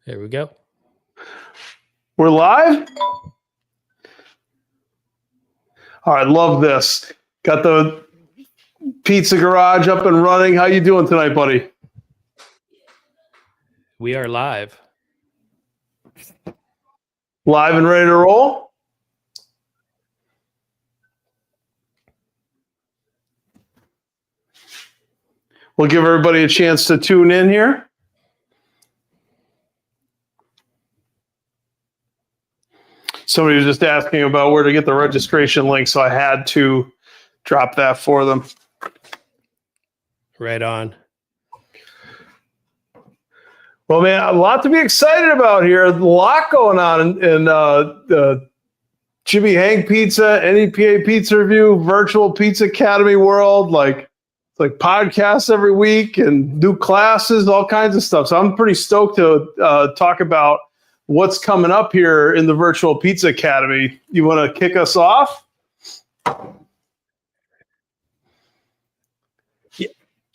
There we go. We're live? All right, love this. Got the pizza garage up and running. How you doing tonight, buddy? We are live. Live and ready to roll? We'll give everybody a chance to tune in here. Somebody was just asking about where to get the registration link, so I had to drop that for them. Right on. Well, man, a lot to be excited about here. A lot going on in Jimmy Hank Pizza, NEPA Pizza Review, Virtual Pizza Academy world, like podcasts every week and new classes, all kinds of stuff. So I'm pretty stoked to talk about what's coming up here in the Virtual Pizza Academy. You want to kick us off? Yeah.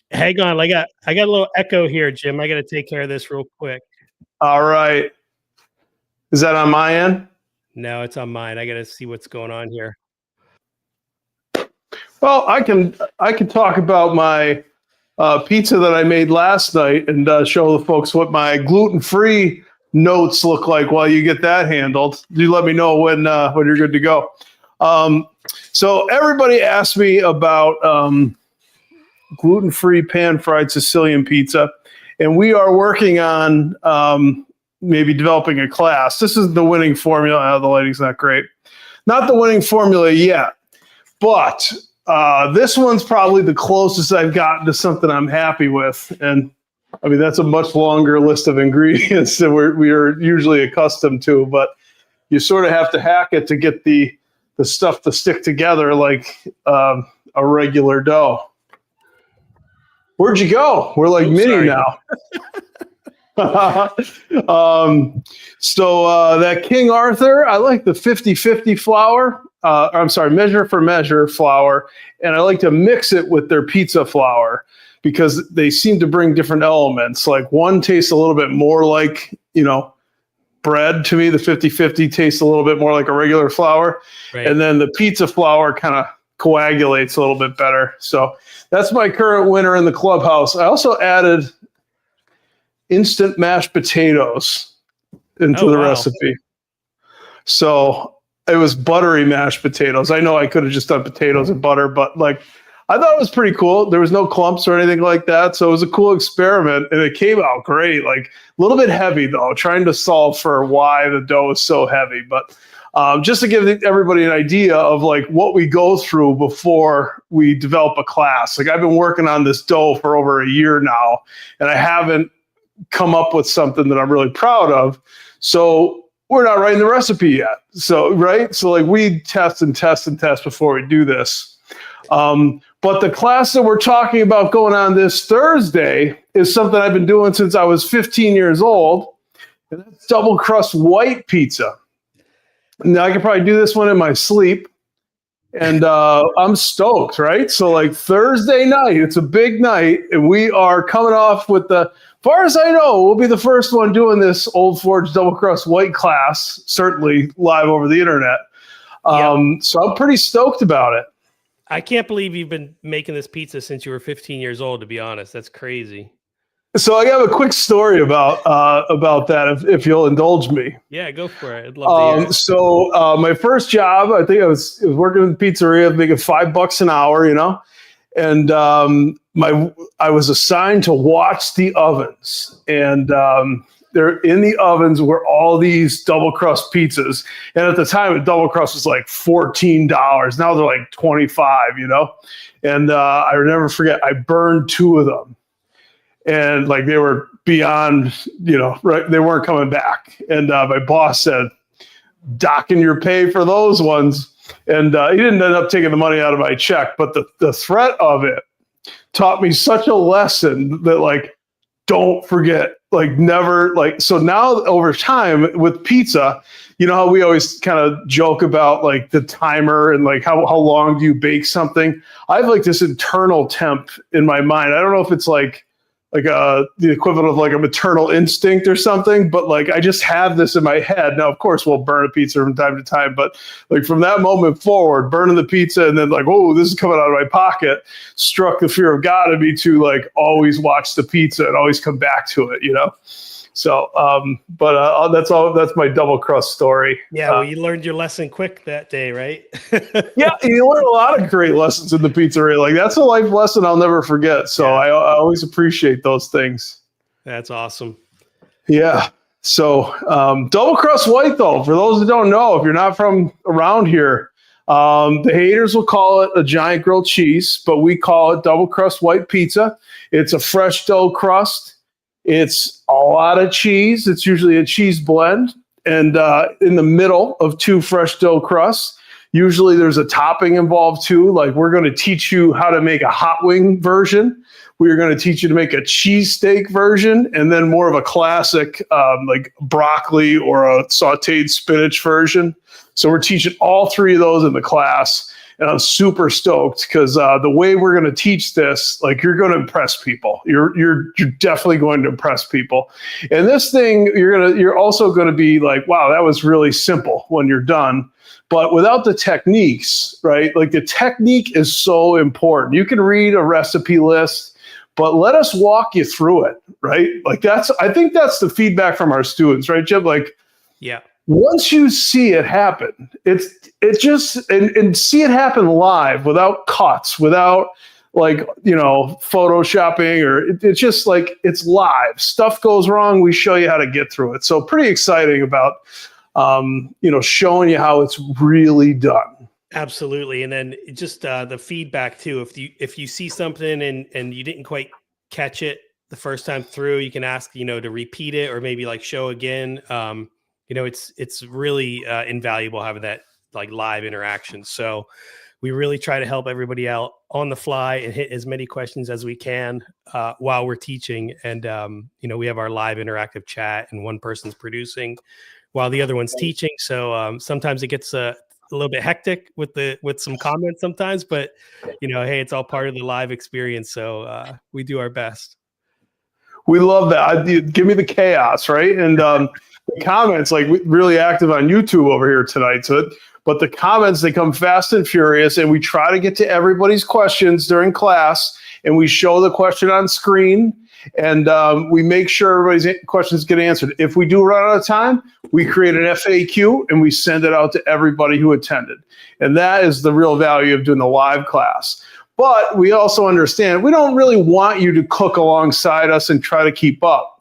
Hang on, I got a little echo here, Jim. I got to take care of this real quick. All right. Is that on my end? No, it's on mine. I got to see what's going on here. Well, I can talk about my pizza that I made last night and show the folks what my gluten-free notes look like while you get that handled. You let me know when you're good to go. So everybody asked me about gluten-free pan-fried Sicilian pizza, and we are working on maybe developing a class. This is the winning formula. The lighting's not great. Not the winning formula yet, but this one's probably the closest I've gotten to something I'm happy with. And I mean, that's a much longer list of ingredients than we are usually accustomed to, but you sort of have to hack it to get the stuff to stick together like a regular dough. Where'd you go? We're like mini now. So that King Arthur, I like the 50-50 flour. Measure for measure flour. And I like to mix it with their pizza flour because they seem to bring different elements. Like one tastes a little bit more like, bread to me. The 50-50 tastes a little bit more like a regular flour. Right. And then the pizza flour kind of coagulates a little bit better. So that's my current winner in the clubhouse. I also added instant mashed potatoes into the recipe. So it was buttery mashed potatoes. I know I could have just done potatoes and butter, but I thought it was pretty cool. There was no clumps or anything like that. So it was a cool experiment and it came out great. Like a little bit heavy though, trying to solve for why the dough is so heavy. But just to give everybody an idea of what we go through before we develop a class. I've been working on this dough for over a year now and I haven't come up with something that I'm really proud of. So we're not writing the recipe yet. So, right. So we test and test and test before we do this. But the class that we're talking about going on this Thursday is something I've been doing since I was 15 years old. And that's double crust white pizza. Now I could probably do this one in my sleep. And I'm stoked, right? So Thursday night, it's a big night. And we are coming off with far as I know, we'll be the first one doing this Old Forge double crust white class, certainly live over the internet. So I'm pretty stoked about it. I can't believe you've been making this pizza since you were 15 years old, to be honest. That's crazy. So I have a quick story about that, if you'll indulge me. Yeah, go for it. I'd love to hear it. So my first job, I think I was working in the pizzeria, making $5 an hour, and I was assigned to watch the ovens, and there in the ovens were all these double crust pizzas. And at the time, a double crust was like $14. Now they're like $25, And I never forget, I burned 2 of them. And they were beyond, right, they weren't coming back. And my boss said, docking your pay for those ones. And he didn't end up taking the money out of my check. But the threat of it taught me such a lesson that don't forget, never, so now over time with pizza, how we always kind of joke about the timer and how long do you bake something? I have this internal temp in my mind. I don't know if it's the equivalent of like a maternal instinct or something, but like I just have this in my head. Now, of course, we'll burn a pizza from time to time, but like from that moment forward, burning the pizza and then like, oh, this is coming out of my pocket, struck the fear of God in me to like always watch the pizza and always come back to it, So, that's my double crust story. Yeah, well, you learned your lesson quick that day, right? Yeah, you learn a lot of great lessons in the pizzeria. Like that's a life lesson I'll never forget. So I always appreciate those things. That's awesome. Yeah. So double crust white, though, for those that don't know, if you're not from around here, the haters will call it a giant grilled cheese, but we call it double crust white pizza. It's a fresh dough crust. It's a lot of cheese. It's usually a cheese blend. And in the middle of two fresh dough crusts, usually there's a topping involved too. Like we're going to teach you how to make a hot wing version. We're going to teach you to make a cheesesteak version, and then more of a classic like broccoli or a sauteed spinach version. So we're teaching all three of those in the class. And I'm super stoked because the way we're going to teach this, like you're going to impress people. You're definitely going to impress people. And this thing, you're also going to be like, wow, that was really simple when you're done. But without the techniques, right? Like the technique is so important. You can read a recipe list, but let us walk you through it, right? Like I think that's the feedback from our students, right, Jim? Like, yeah. Once you see it happen, it's just and see it happen live without cuts, without like, photoshopping, or it's just like it's live. Stuff goes wrong, we show you how to get through it. So pretty exciting about showing you how it's really done. Absolutely. And then just the feedback too. If you see something and you didn't quite catch it the first time through, you can ask, to repeat it or maybe like show again. It's really invaluable having that like live interaction. So we really try to help everybody out on the fly and hit as many questions as we can while we're teaching. And, we have our live interactive chat and one person's producing while the other one's teaching. So sometimes it gets a little bit hectic with some comments sometimes, but hey, it's all part of the live experience. So we do our best. We love that. Give me the chaos, right? And the comments, like really active on YouTube over here tonight. But the comments, they come fast and furious, and we try to get to everybody's questions during class, and we show the question on screen, and we make sure everybody's questions get answered. If we do run out of time, we create an FAQ and we send it out to everybody who attended. And that is the real value of doing the live class. But we also understand we don't really want you to cook alongside us and try to keep up.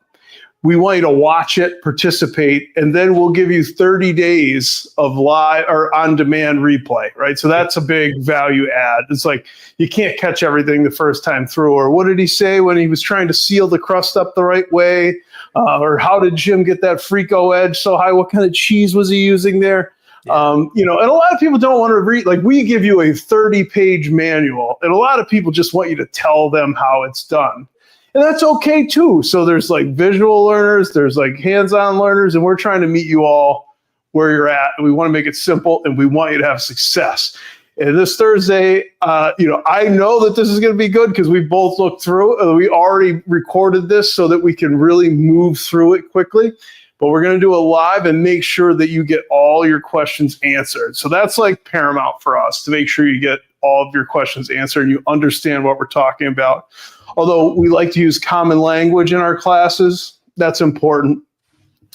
We want you to watch it, participate, and then we'll give you 30 days of live or on-demand replay, right? So that's a big value add. It's like you can't catch everything the first time through. Or what did he say when he was trying to seal the crust up the right way? Or how did Jim get that Frico edge so high? What kind of cheese was he using there? Yeah. And a lot of people don't want to read. Like we give you a 30-page manual, and a lot of people just want you to tell them how it's done. And that's okay too. So there's like visual learners, there's like hands-on learners, and we're trying to meet you all where you're at. And we want to make it simple, and we want you to have success. And this Thursday, I know that this is going to be good because we both looked through. We already recorded this so that we can really move through it quickly. But we're going to do it live and make sure that you get all your questions answered. So that's like paramount for us to make sure you get all of your questions answered and you understand what we're talking about. Although we like to use common language in our classes, that's important.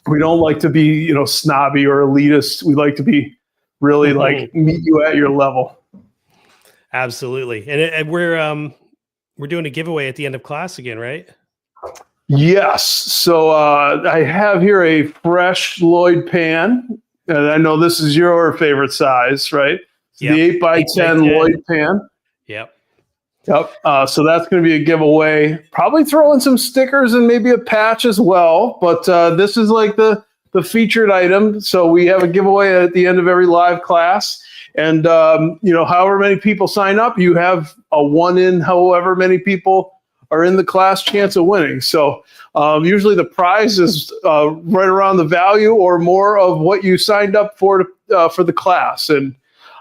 We don't like to be, snobby or elitist. We like to be really like meet you at your level. Absolutely. And we're doing a giveaway at the end of class again, right? Yes. So I have here a fresh Lloyd pan. And I know this is your favorite size, right? Yep. The 8x10 Lloyd pan. Yep. Yep. So that's going to be a giveaway. Probably throw in some stickers and maybe a patch as well. But this is like the featured item. So we have a giveaway at the end of every live class. And, however many people sign up, you have a 1 in however many people are in the class chance of winning. So usually the prize is right around the value or more of what you signed up for the class. And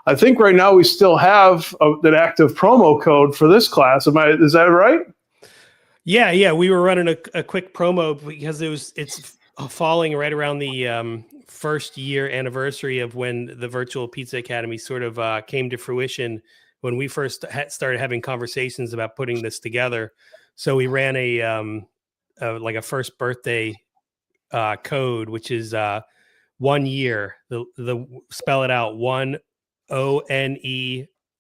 I think right now we still have an active promo code for this class. Is that right? Yeah, we were running a quick promo because it's falling right around the first year anniversary of when the Virtual Pizza Academy sort of came to fruition when we first started having conversations about putting this together. So we ran like a first birthday code, which is 1 year. The spell it out, ONEYEAR,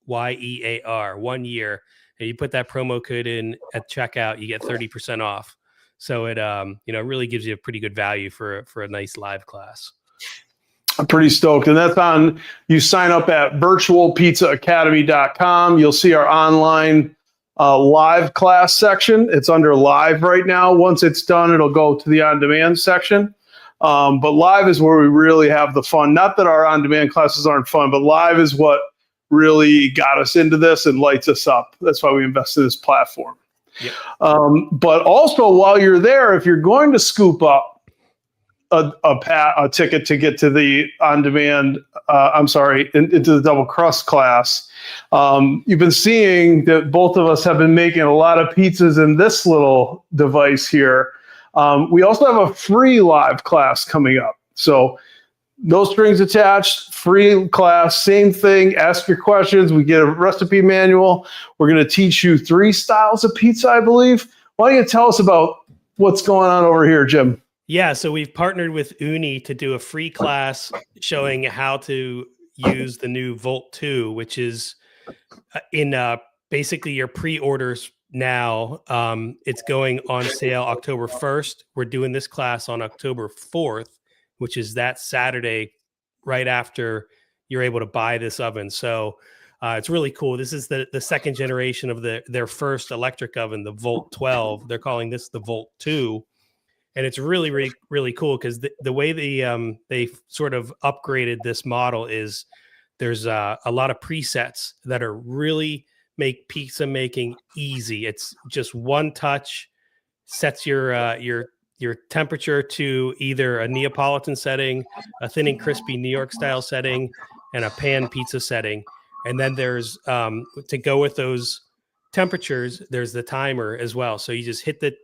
1 year. And you put that promo code in at checkout, you get 30% off. So it really gives you a pretty good value for a nice live class. I'm pretty stoked. And that's on, you sign up at virtualpizzaacademy.com. You'll see our online live class section. It's under live right now. Once it's done, it'll go to the on-demand section. But live is where we really have the fun. Not that our on-demand classes aren't fun, but live is what really got us into this and lights us up. That's why we invested in this platform. Yep. But also while you're there, if you're going to scoop up a ticket to get to the on-demand, into the double crust class, you've been seeing that both of us have been making a lot of pizzas in this little device here. We also have a free live class coming up. So no strings attached, free class, same thing. Ask your questions. We get a recipe manual. We're going to teach you 3 styles of pizza, I believe. Why don't you tell us about what's going on over here, Jim? Yeah, so we've partnered with Uni to do a free class showing how to use the new Volt 2, which is in basically your pre-orders now. It's going on sale October 1st. We're doing this class on October 4th, which is that Saturday right after you're able to buy this oven. So it's really cool. This is the second generation of their first electric oven, the Volt 12. They're calling this the Volt 2. And it's really, really, really cool because the way they sort of upgraded this model is there's a lot of presets that are really make pizza making easy. It's just one touch, sets your temperature to either a Neapolitan setting, a thin and crispy New York style setting, and a pan pizza setting. And then there's to go with those temperatures, there's the timer as well. So you just hit the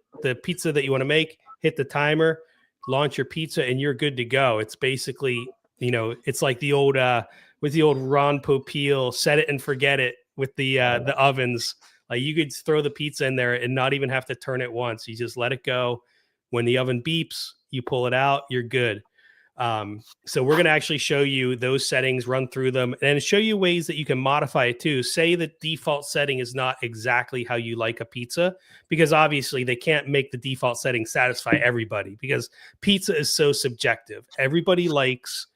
pizza that you want to make, hit the timer, launch your pizza, and you're good to go. It's basically, it's like the old with the old Ron Popeil, set it and forget it with the ovens. Like you could throw the pizza in there and not even have to turn it once. You just let it go. When the oven beeps, you pull it out, you're good. So we're going to actually show you those settings, run through them, and show you ways that you can modify it too. Say the default setting is not exactly how you like a pizza, because obviously they can't make the default setting satisfy everybody, because pizza is so subjective. Everybody likes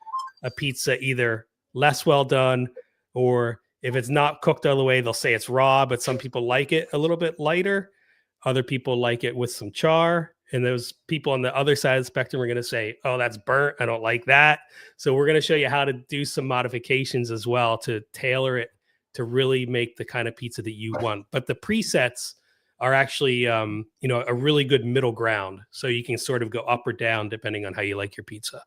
a pizza either less well done, or if it's not cooked all the way, they'll say it's raw, but some people like it a little bit lighter. Other people like it with some char. And those people on the other side of the spectrum are going to say, oh, that's burnt. I don't like that. So we're going to show you how to do some modifications as well to tailor it to really make the kind of pizza that you want. But the presets are actually, a really good middle ground. So you can sort of go up or down depending on how you like your pizza.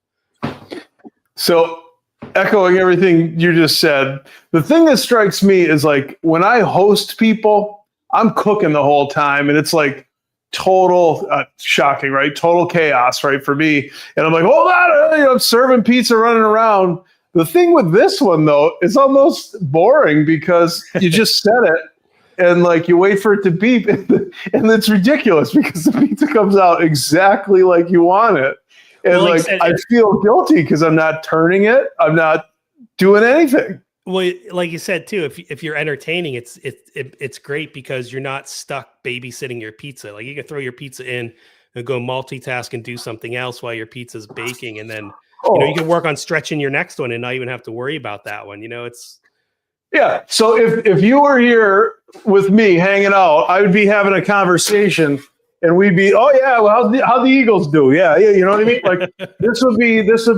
So echoing everything you just said, the thing that strikes me is like when I host people, I'm cooking the whole time. And it's like, total shocking, right? Total chaos, right? For me. And I'm like, hold on, I'm serving pizza, running around. The thing with this one though, it's almost boring because you just set it and like you wait for it to beep and it's ridiculous because the pizza comes out exactly like you want it. And well, I feel guilty because I'm not turning it. I'm not doing anything. Well, like you said too, if you're entertaining, it's great because you're not stuck babysitting your pizza. Like you can throw your pizza in and go multitask and do something else while your pizza's baking, and then you can work on stretching your next one and not even have to worry about that one. Yeah. So if you were here with me hanging out, I would be having a conversation, and we'd be, oh yeah, well how the Eagles do? Yeah, you know what I mean? Like this would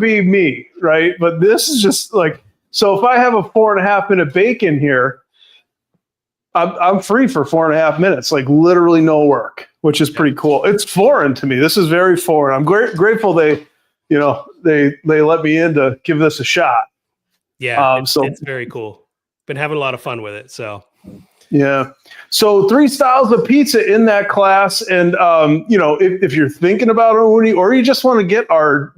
be me, right? But this is just like. So if I have a 4.5 minute bake in here, I'm free for 4.5 minutes, like literally no work, which is pretty cool. It's foreign to me. This is very foreign. I'm grateful they let me in to give this a shot. Yeah, it's very cool. Been having a lot of fun with it. So Yeah. So 3 styles of pizza in that class. And, if you're thinking about a uni, or you just want to get our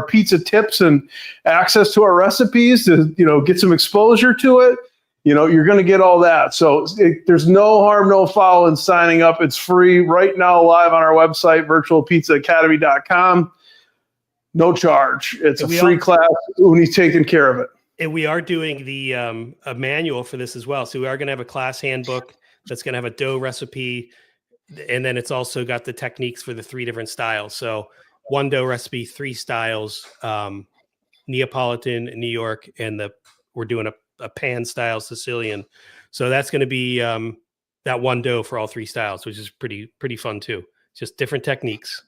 pizza tips and access to our recipes to, get some exposure to it, you're going to get all that. So there's no harm, no foul in signing up. It's free right now, live on our website, virtualpizzaacademy.com. No charge. It's a free class. Uni's taking care of it. And we are doing the a manual for this as well. So we are going to have a class handbook that's going to have a dough recipe. And then it's also got the techniques for the 3 different styles. So 1 dough recipe, 3 styles, Neapolitan, New York, and we're doing a pan style Sicilian. So that's going to be that 1 dough for all 3 styles, which is pretty fun too. Just different techniques.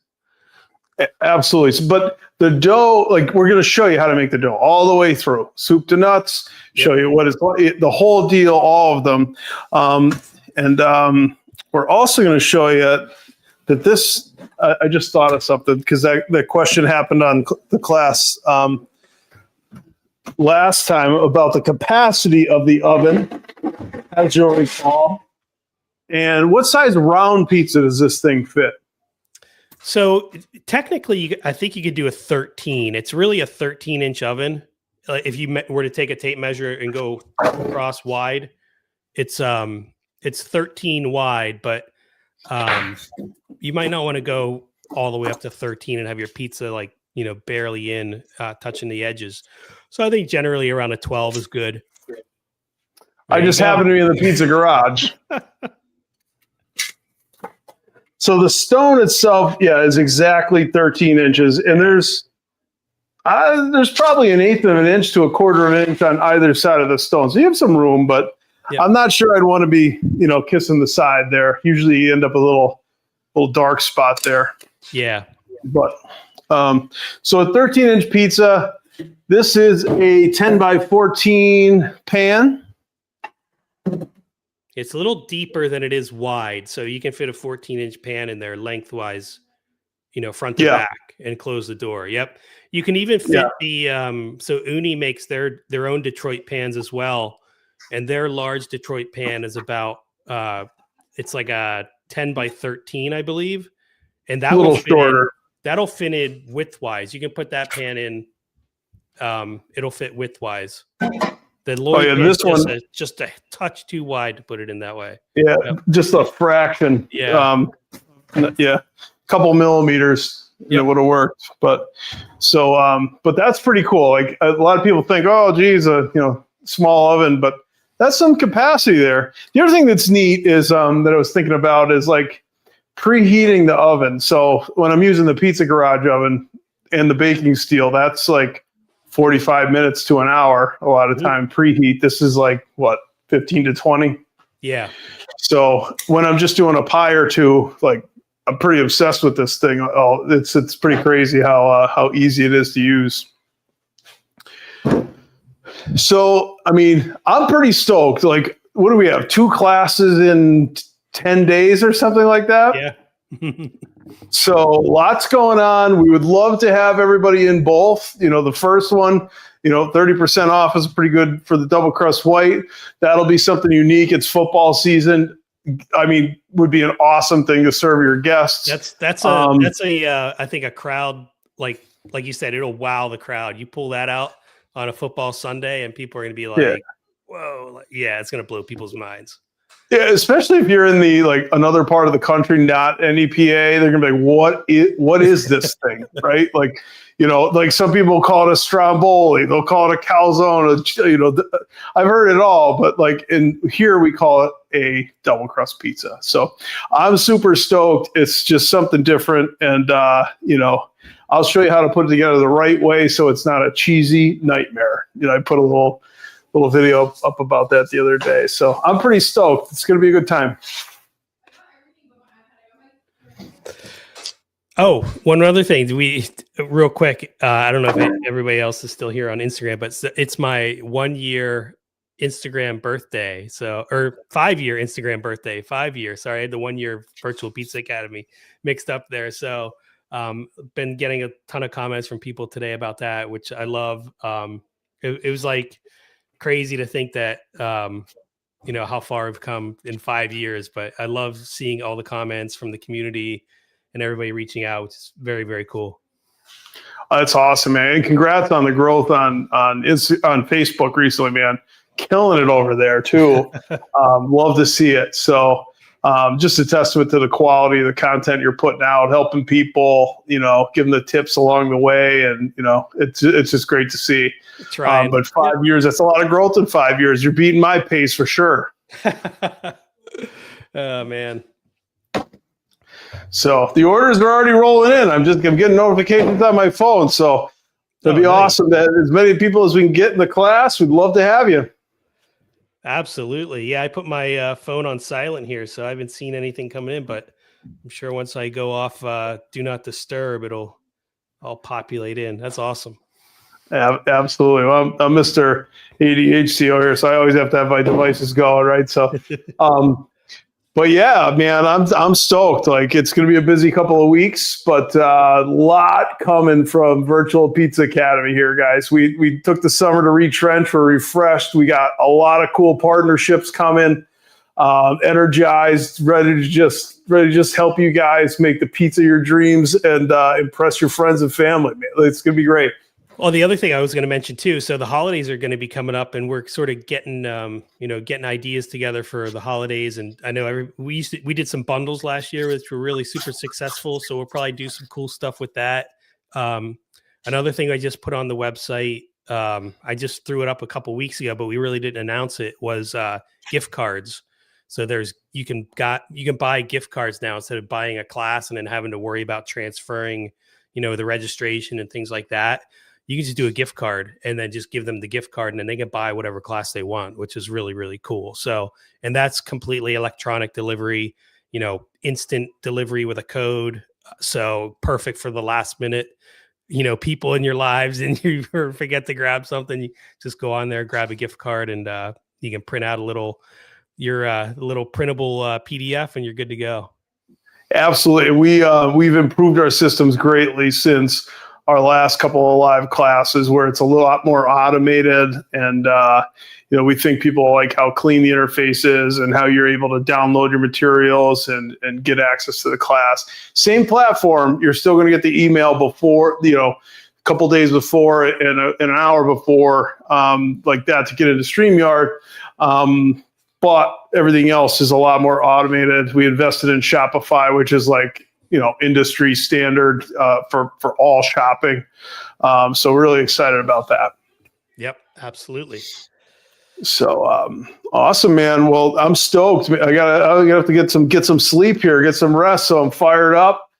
Absolutely. But the dough, like, we're going to show you how to make the dough all the way through, soup to nuts, show you what is the whole deal, all of them. We're also going to show you that this, I just thought of something, because that question happened on the class last time about the capacity of the oven, as you'll recall. And what size round pizza does this thing fit? So technically, I think you could do a 13. It's really a 13-inch oven. If you were to take a tape measure and go across wide, it's 13 wide, but you might not want to go all the way up to 13 and have your pizza barely in, touching the edges. So I think generally around a 12 is good. I just happen to be in the pizza garage. So the stone itself, is exactly 13 inches, and there's probably 1/8 of an inch to 1/4 of an inch on either side of the stone. So you have some room, but I'm not sure I'd want to be, kissing the side there. Usually you end up a little dark spot there. Yeah. But so a 13-inch pizza. This is a 10 by 14 pan. It's a little deeper than it is wide, so you can fit a 14-inch pan in there lengthwise, front to back, and close the door. Yep. You can even fit the so Uni makes their own Detroit pans as well, and their large Detroit pan is about it's like a 10 by 13, I believe, and that will fit shorter. That'll fit in widthwise. You can put that pan in. It'll fit widthwise. The Lloyd this one just a touch too wide to put it in that way. Yeah, just a fraction. Yeah, couple millimeters. It would have worked. But but that's pretty cool. Like, a lot of people think, oh, geez, small oven, but that's some capacity there. The other thing that's neat is that I was thinking about is like preheating the oven. So when I'm using the pizza garage oven and the baking steel, that's like 45 minutes to an hour a lot of time preheat. This is like 15 to 20. Yeah. So when I'm just doing a pie or two, like, I'm pretty obsessed with this thing. Oh, it's pretty crazy how easy it is to use. So, I mean, I'm pretty stoked. Like, what do we have? 2 classes in 10 days or something like that? Yeah. So lots going on. We would love to have everybody in both. The first one, 30% off is pretty good for the double crust white. That'll be something unique. It's football season. I mean, would be an awesome thing to serve your guests. That's I think a crowd, like you said, it'll wow the crowd. You pull that out on a football Sunday and people are going to be like, whoa, it's going to blow people's minds. Yeah, especially if you're in the another part of the country, not NEPA, they're gonna be like, what is this thing, right? Like, some people call it a stromboli, they'll call it a calzone. I've heard it all, but in here we call it a double crust pizza. So I'm super stoked. It's just something different, and I'll show you how to put it together the right way so it's not a cheesy nightmare. I put a little video up about that the other day. So I'm pretty stoked. It's going to be a good time. Oh, one other thing. Real quick, I don't know if everybody else is still here on Instagram, but it's my 1-year Instagram birthday. Or 5-year Instagram birthday, 5 years. Sorry, I had the 1-year Virtual Pizza Academy mixed up there. So been getting a ton of comments from people today about that, which I love. It was like crazy to think that how far we've come in 5 years, but I love seeing all the comments from the community and everybody reaching out. It's very, very cool. That's awesome, man. And congrats on the growth on Facebook recently, man. Killing it over there too. Love to see it. So just a testament to the quality of the content you're putting out, helping people, giving the tips along the way. And, it's just great to see. But 5 years, that's a lot of growth in 5 years. You're beating my pace for sure. Oh, man. So the orders are already rolling in. I'm getting notifications on my phone. So it'll be awesome that as many people as we can get in the class. We'd love to have you. Absolutely. Yeah, I put my phone on silent here, so I haven't seen anything coming in, but I'm sure once I go off do not disturb, I'll populate in. That's awesome. Absolutely. Well, I'm Mr. ADHD over here, so I always have to have my devices going, right? So but yeah, man, I'm stoked. Like, it's going to be a busy couple of weeks, but a lot coming from Virtual Pizza Academy here, guys. We took the summer to retrench. We're refreshed. We got a lot of cool partnerships coming. Energized, ready to just help you guys make the pizza of your dreams and impress your friends and family. Man, it's going to be great. Well, the other thing I was going to mention too, so the holidays are going to be coming up, and we're sort of getting, getting ideas together for the holidays. And I know we did some bundles last year, which were really super successful. So we'll probably do some cool stuff with that. Another thing I just put on the website, I just threw it up a couple weeks ago, but we really didn't announce it, was gift cards. So you can buy gift cards now instead of buying a class and then having to worry about transferring, the registration and things like that. You can just do a gift card and then just give them the gift card, and then they can buy whatever class they want, which is really, really cool. So, and that's completely electronic delivery, instant delivery with a code. So perfect for the last minute, people in your lives, and you forget to grab something, you just go on there, grab a gift card, and you can print out your little printable PDF, and you're good to go. Absolutely. We've improved our systems greatly since our last couple of live classes, where it's a lot more automated, and we think people like how clean the interface is and how you're able to download your materials and get access to the class. Same platform, you're still going to get the email before, a couple days before and an hour before, like that, to get into StreamYard. But everything else is a lot more automated. We invested in Shopify, which is like, industry standard for all shopping. So we're really excited about that. Yep, absolutely. So awesome, man. Well, I'm stoked. I'm gonna have to get some sleep here, get some rest. So I'm fired up.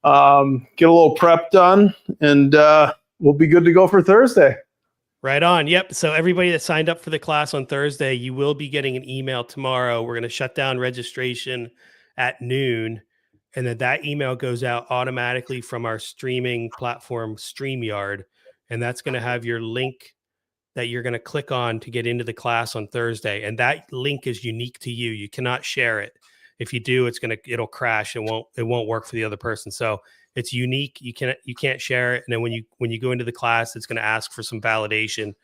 Get a little prep done, and we'll be good to go for Thursday. Right on. Yep. So everybody that signed up for the class on Thursday, you will be getting an email tomorrow. We're going to shut down registration at noon. And then that email goes out automatically from our streaming platform, StreamYard. And that's going to have your link that you're going to click on to get into the class on Thursday. And that link is unique to you. You cannot share it. If you do, it'll crash. It won't work for the other person. So it's unique. You can't share it. And then when you go into the class, it's going to ask for some validation.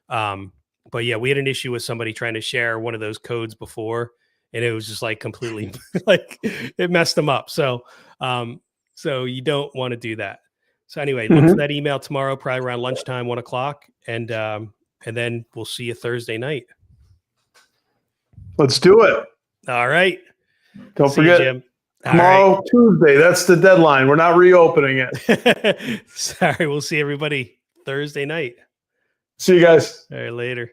But yeah, we had an issue with somebody trying to share one of those codes before, and it was just like completely like it messed them up. So you don't want to do that. So anyway, look for that email tomorrow, probably around lunchtime, 1:00, and then we'll see you Thursday night. Let's do it. All right. Don't forget, Jim. Tomorrow, right. Tuesday. That's the deadline. We're not reopening it. Sorry. We'll see everybody Thursday night. See you guys. All right, later.